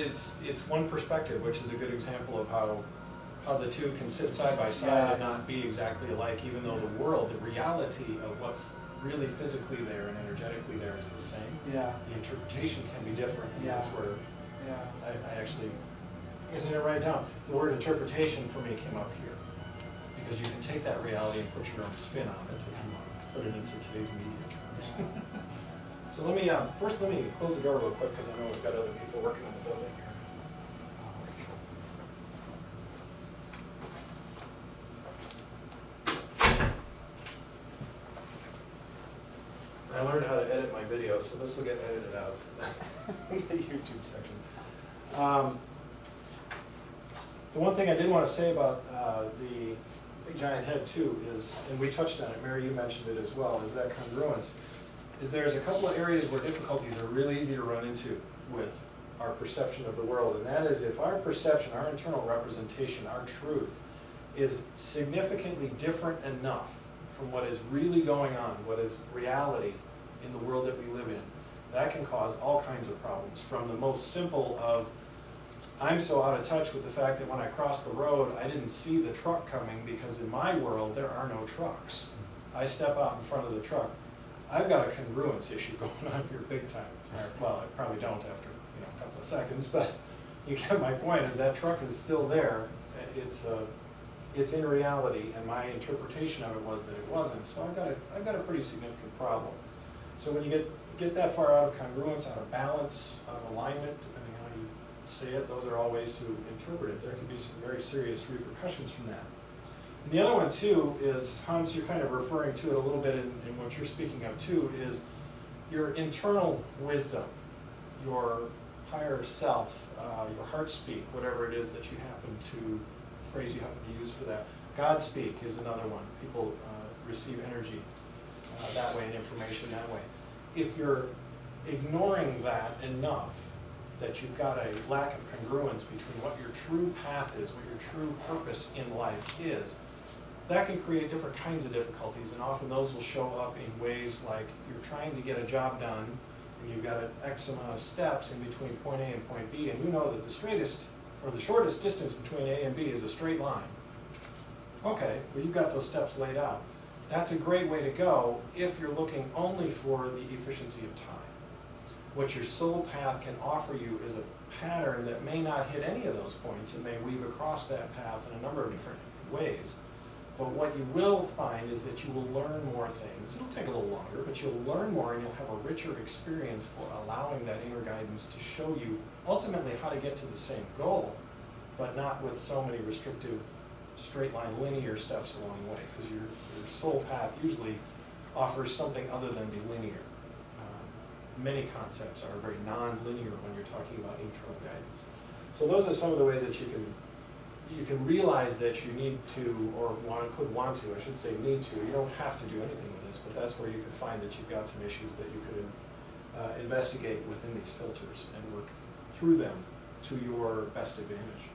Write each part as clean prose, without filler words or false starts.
it's one perspective, which is a good example of how the two can sit side by side and not be exactly alike, even though the world, the reality of what's really physically there and energetically there is the same. Yeah. The interpretation can be different. And that's where I actually, I guess I didn't write it down. The word interpretation for me came up here, because you can take that reality and put your own spin on it if you want to put it into today's media terms. So let me, first let me close the door real quick, because I know we've got other people working on the building here. I learned how to edit my videos, so this will get edited out in the YouTube section. The one thing I did want to say about the big giant head too is, and we touched on it, Mary, you mentioned it as well, is that congruence. Is there's a couple of areas where difficulties are really easy to run into with our perception of the world, and that is if our perception, our internal representation, our truth is significantly different enough from what is really going on, what is reality in the world that we live in, that can cause all kinds of problems. From the most simple of, I'm so out of touch with the fact that when I crossed the road, I didn't see the truck coming because in my world, there are no trucks. I step out in front of the truck. I've got a congruence issue going on here big time. Well, I probably don't after a couple of seconds, but you get my point, is that truck is still there. It's in reality, and my interpretation of it was that it wasn't. So I've got a pretty significant problem. So when you get that far out of congruence, out of balance, out of alignment, depending on how you say it, those are all ways to interpret it. There can be some very serious repercussions from that. And the other one too is, Hans, you're kind of referring to it a little bit in what you're speaking of too, is your internal wisdom, your higher self, your heart speak, whatever it is that you happen to, phrase you happen to use for that. God speak is another one. People receive energy that way and information that way. If you're ignoring that enough, that you've got a lack of congruence between what your true path is, what your true purpose in life is, that can create different kinds of difficulties, and often those will show up in ways like you're trying to get a job done, and you've got an X amount of steps in between point A and point B, and you know that the straightest or the shortest distance between A and B is a straight line. Okay, well you've got those steps laid out. That's a great way to go if you're looking only for the efficiency of time. What your soul path can offer you is a pattern that may not hit any of those points and may weave across that path in a number of different ways. But what you will find is that you will learn more things. It'll take a little longer, but you'll learn more and you'll have a richer experience for allowing that inner guidance to show you ultimately how to get to the same goal, but not with so many restrictive, straight line, linear steps along the way, because your soul path usually offers something other than the linear. Many concepts are very non-linear when you're talking about internal guidance. So those are some of the ways that you can realize that you need to, or could want to, I should say need to. You don't have to do anything with this, but that's where you can find that you've got some issues that you could investigate within these filters and work through them to your best advantage.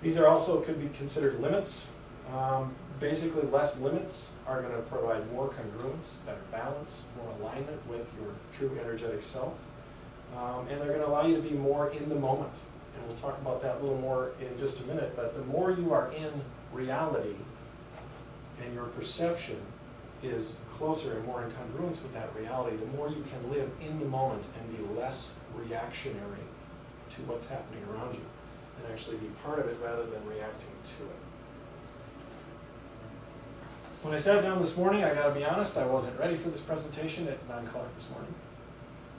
These are also could be considered limits. Basically, less limits are going to provide more congruence, better balance, more alignment with your true energetic self. And they're going to allow you to be more in the moment. And we'll talk about that a little more in just a minute, but the more you are in reality and your perception is closer and more in congruence with that reality, the more you can live in the moment and be less reactionary to what's happening around you and actually be part of it rather than reacting to it. When I sat down this morning, I got to be honest, I wasn't ready for this presentation at 9 o'clock this morning.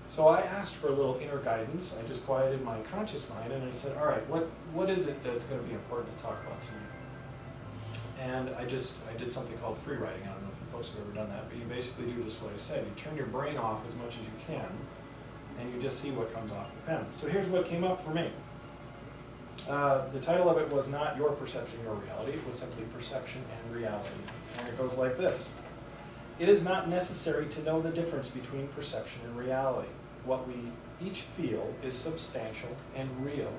So I asked for a little inner guidance. I just quieted my conscious mind and I said, all right, what is it that's going to be important to talk about tonight? And I did something called free writing. I don't know if you folks have ever done that, but you basically do just what I said. You turn your brain off as much as you can and you just see what comes off the pen. So here's what came up for me. The title of it was not Your Perception, Your Reality. It was simply Perception and Reality. And it goes like this. It is not necessary to know the difference between perception and reality. What we each feel is substantial and real,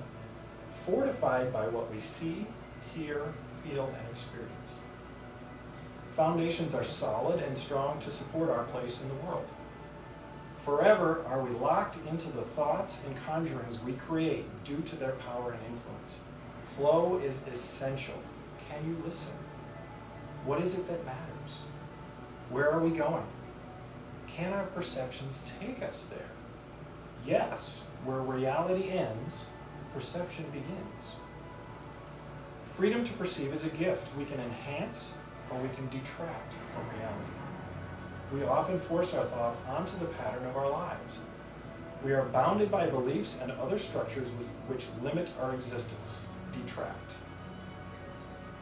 fortified by what we see, hear, feel, and experience. Foundations are solid and strong to support our place in the world. Forever are we locked into the thoughts and conjurings we create due to their power and influence. Flow is essential. Can you listen? What is it that matters? Where are we going? Can our perceptions take us there? Yes, where reality ends, perception begins. Freedom to perceive is a gift. We can enhance or we can detract from reality. We often force our thoughts onto the pattern of our lives. We are bounded by beliefs and other structures which limit our existence, detract.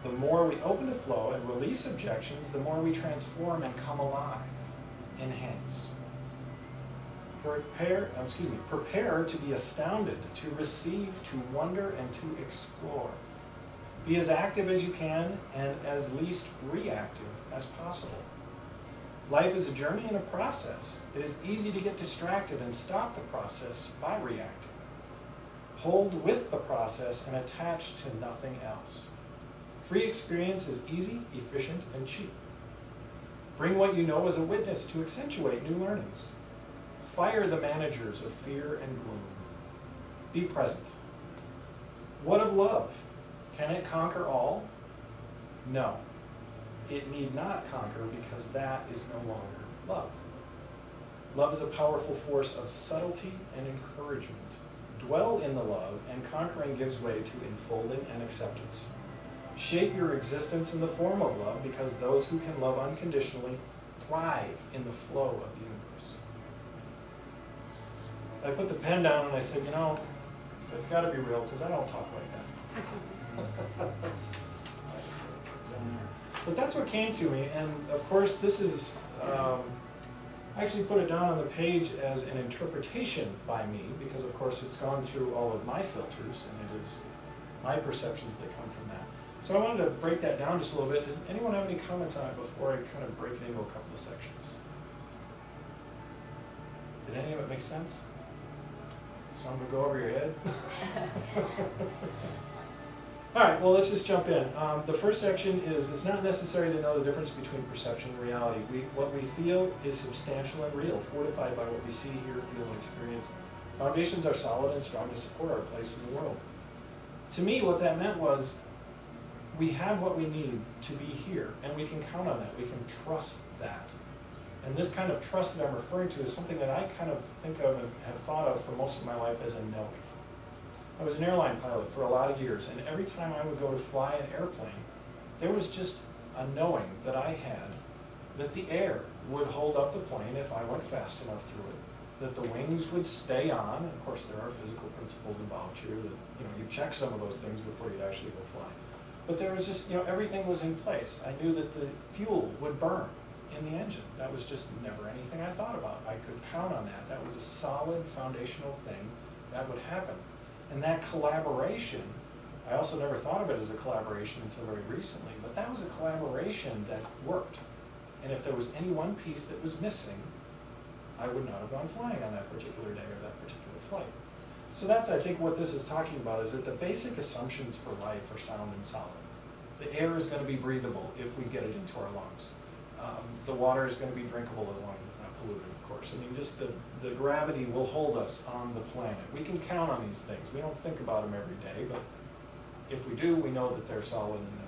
The more we open to flow and release objections, the more we transform and come alive, enhance. Prepare to be astounded, to receive, to wonder, and to explore. Be as active as you can and as least reactive as possible. Life is a journey and a process. It is easy to get distracted and stop the process by reacting. Hold with the process and attach to nothing else. Free experience is easy, efficient, and cheap. Bring what you know as a witness to accentuate new learnings. Fire the managers of fear and gloom. Be present. What of love? Can it conquer all? No. It need not conquer because that is no longer love. Love is a powerful force of subtlety and encouragement. Dwell in the love, and conquering gives way to enfolding and acceptance. Shape your existence in the form of love, because those who can love unconditionally thrive in the flow of the universe. I put the pen down and I said, you know, it's got to be real, because I don't talk like that. But that's what came to me, and of course this is, I actually put it down on the page as an interpretation by me, because of course it's gone through all of my filters, and it is my perceptions that come from that. So I wanted to break that down just a little bit. Does anyone have any comments on it before I kind of break it into a couple of sections? Did any of it make sense? Some would go over your head? All right, well, let's just jump in. The first section is, it's not necessary to know the difference between perception and reality. What we feel is substantial and real, fortified by what we see, hear, feel, and experience. Foundations are solid and strong to support our place in the world. To me, what that meant was, we have what we need to be here, and we can count on that. We can trust that. And this kind of trust that I'm referring to is something that I kind of think of and have thought of for most of my life as a knowing. I was an airline pilot for a lot of years, and every time I would go to fly an airplane, there was just a knowing that I had that the air would hold up the plane if I went fast enough through it, that the wings would stay on, and of course there are physical principles involved here that, you check some of those things before you'd actually go fly. But there was just, everything was in place. I knew that the fuel would burn in the engine. That was just never anything I thought about. I could count on that. That was a solid foundational thing that would happen. And that collaboration, I also never thought of it as a collaboration until very recently, but that was a collaboration that worked. And if there was any one piece that was missing, I would not have gone flying on that particular day or that particular flight. So that's, I think, what this is talking about, is that the basic assumptions for life are sound and solid. The air is going to be breathable if we get it into our lungs. The water is going to be drinkable as long as it's not polluted, of course. I mean, just the gravity will hold us on the planet. We can count on these things. We don't think about them every day, but if we do, we know that they're solid and